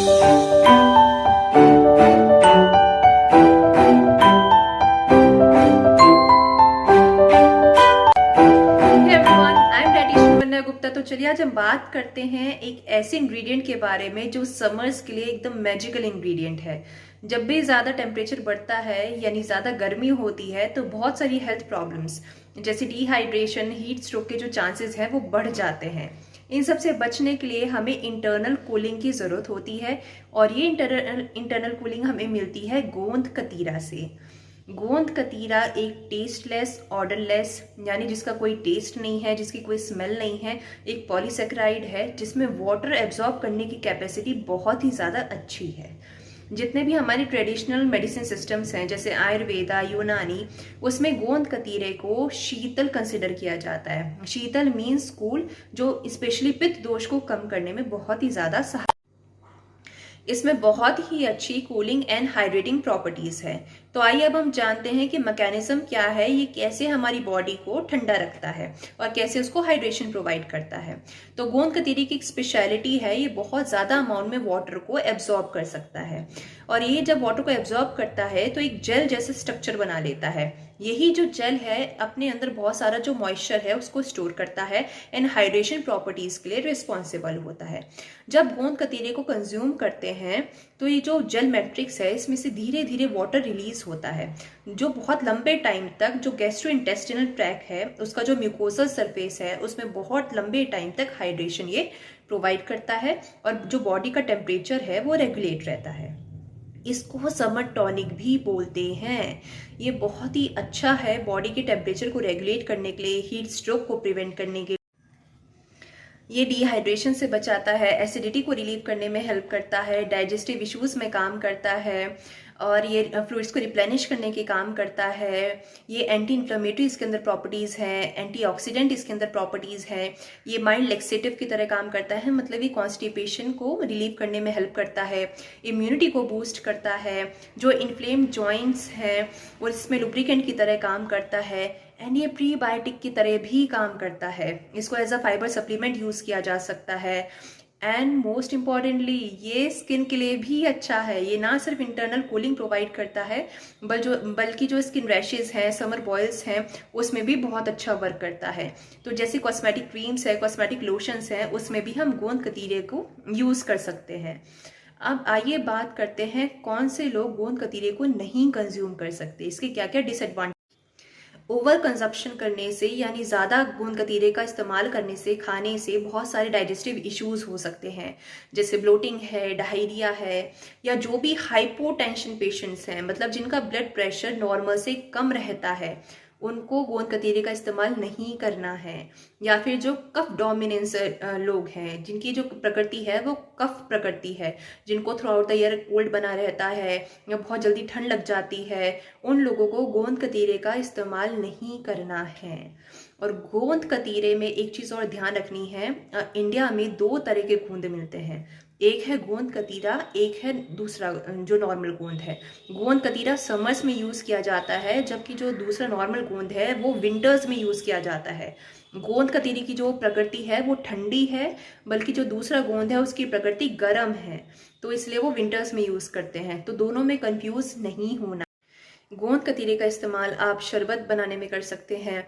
गुप्ता। तो चलिए आज हम बात करते हैं एक ऐसे इंग्रेडिएंट के बारे में जो समर्स के लिए एकदम मैजिकल इंग्रेडिएंट है। जब भी ज्यादा टेम्परेचर बढ़ता है यानी ज्यादा गर्मी होती है तो बहुत सारी हेल्थ प्रॉब्लम्स जैसे डिहाइड्रेशन, हीट स्ट्रोक के जो चांसेस है वो बढ़ जाते हैं। इन सब से बचने के लिए हमें इंटरनल कूलिंग की जरूरत होती है और ये इंटरनल कूलिंग हमें मिलती है गोंद कतीरा से। गोंद कतीरा एक टेस्टलेस, ऑर्डरलेस यानी जिसका कोई टेस्ट नहीं है, जिसकी कोई स्मेल नहीं है, एक पॉलीसेकेराइड है जिसमें वाटर एब्जॉर्ब करने की कैपेसिटी बहुत ही ज़्यादा अच्छी है। जितने भी हमारे ट्रेडिशनल मेडिसिन सिस्टम्स हैं जैसे आयुर्वेदा, यूनानी, उसमें गोंद कतीरे को शीतल कंसिडर किया जाता है। शीतल मीन्स कूल, जो स्पेशली पित्त दोष को कम करने में बहुत ही ज़्यादा इसमें बहुत ही अच्छी कूलिंग एंड हाइड्रेटिंग प्रॉपर्टीज है। तो आइए अब हम जानते हैं कि मैकेनिज्म क्या है, ये कैसे हमारी बॉडी को ठंडा रखता है और कैसे उसको हाइड्रेशन प्रोवाइड करता है। तो गोंद कतीरे की एक स्पेशलिटी है, ये बहुत ज्यादा अमाउंट में वाटर को एब्जॉर्ब कर सकता है और ये जब वाटर को एब्जॉर्ब करता है तो एक जेल जैसे स्ट्रक्चर बना लेता है। यही जो जेल है अपने अंदर बहुत सारा जो मॉइस्चर है उसको स्टोर करता है एंड हाइड्रेशन प्रॉपर्टीज के लिए रिस्पॉन्सिबल होता है। जब गोंद कतीरे को कंज्यूम करते हैं तो ये जो जेल मैट्रिक्स है इसमें से धीरे धीरे वाटर रिलीज होता है, जो बहुत लंबे टाइम तक जो गैस्ट्रोइंटेस्टिनल ट्रैक है उसका जो म्यूकोसल सरफेस है उसमें बहुत लंबे टाइम तक हाइड्रेशन ये प्रोवाइड करता है और जो बॉडी का टेम्परेचर है वो रेगुलेट रहता है। इसको समर टॉनिक भी बोलते हैं। ये बहुत ही अच्छा है बॉडी के टेम्परेचर को रेगुलेट करने के लिए, हीट स्ट्रोक को प्रिवेंट करने के लिए, ये डिहाइड्रेशन से बचाता है, एसिडिटी को रिलीव करने में हेल्प करता है, डाइजेस्टिव इश्यूज में काम करता है और ये फ्लूइड्स को रिप्लेनिश करने के काम करता है। ये एंटी इन्फ्लेमेटरी इसके अंदर प्रॉपर्टीज़ हैं, एंटीऑक्सीडेंट इसके अंदर प्रॉपर्टीज़ हैं। ये माइल्ड लेक्सेटिव की तरह काम करता है, मतलब ये कॉन्स्टिपेशन को रिलीव करने में हेल्प करता है, इम्यूनिटी को बूस्ट करता है, जो इन्फ्लेम्ड जॉइंट्स हैं वो इसमें लुब्रिकेंट की तरह काम करता है एंड ये प्रीबायोटिक की तरह भी काम करता है। इसको as a fibre supplement use किया जा सकता है एंड मोस्ट इम्पॉर्टेंटली ये स्किन के लिए भी अच्छा है। ये ना सिर्फ इंटरनल कूलिंग प्रोवाइड करता है बल्कि जो स्किन रैशेज हैं, समर बॉयल्स हैं, उसमें भी बहुत अच्छा वर्क करता है। तो जैसे कॉस्मेटिक क्रीम्स है, कॉस्मेटिक लोशंस हैं, उसमें भी हम गोंद कतीरे को यूज़ कर सकते हैं। अब आइए बात करते हैं कौन से लोग गोंद कतीरे को नहीं कंज्यूम कर सकते, इसके क्या क्या डिसएडवांटेज। ओवर कंजप्शन करने से यानी ज़्यादा गोंद कतीरे का इस्तेमाल करने से, खाने से बहुत सारे डाइजेस्टिव इश्यूज हो सकते हैं जैसे ब्लोटिंग है, डायरिया है, या जो भी हाइपोटेंशन पेशेंट्स हैं, मतलब जिनका ब्लड प्रेशर नॉर्मल से कम रहता है, उनको गोंद कतीरे का इस्तेमाल नहीं करना है। या फिर जो कफ डोमिनेंस लोग हैं, जिनकी जो प्रकृति है वो कफ प्रकृति है, जिनको through out the year cold बना रहता है या बहुत जल्दी ठंड लग जाती है, उन लोगों को गोंद कतीरे का इस्तेमाल नहीं करना है। और गोंद कतीरे में एक चीज़ और ध्यान रखनी है, इंडिया में 2 तरह के गोंद मिलते हैं। एक है गोंद कतीरा, एक है दूसरा जो नॉर्मल गोंद है। गोंद कतीरा समर्स में यूज़ किया जाता है जबकि जो दूसरा नॉर्मल गोंद है वो विंटर्स में यूज़ किया जाता है। गोंद कतीरे की जो प्रकृति है वो ठंडी है, बल्कि जो दूसरा गोंद है उसकी प्रकृति गर्म है, तो इसलिए वो विंटर्स में यूज़ करते हैं। तो दोनों में कंफ्यूज नहीं होना। गोंद कतीरे का इस्तेमाल आप शरबत बनाने में कर सकते हैं,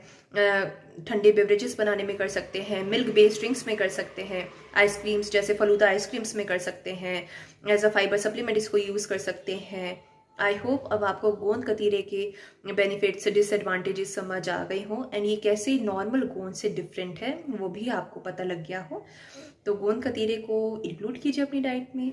ठंडे बेवरेजेस बनाने में कर सकते हैं, मिल्क बेस्ड ड्रिंक्स में कर सकते हैं, आइसक्रीम्स जैसे फलूदा आइसक्रीम्स में कर सकते हैं, एज अ फाइबर सप्लीमेंट इसको यूज़ कर सकते हैं। आई होप अब आपको गोंद कतीरे के बेनिफिट्स, डिसएडवांटेजेस समझ आ गई हो एंड ये कैसे नॉर्मल गोंद से डिफरेंट है वो भी आपको पता लग गया हो। तो गोंद कतीरे को इंक्लूड कीजिए अपनी डाइट में।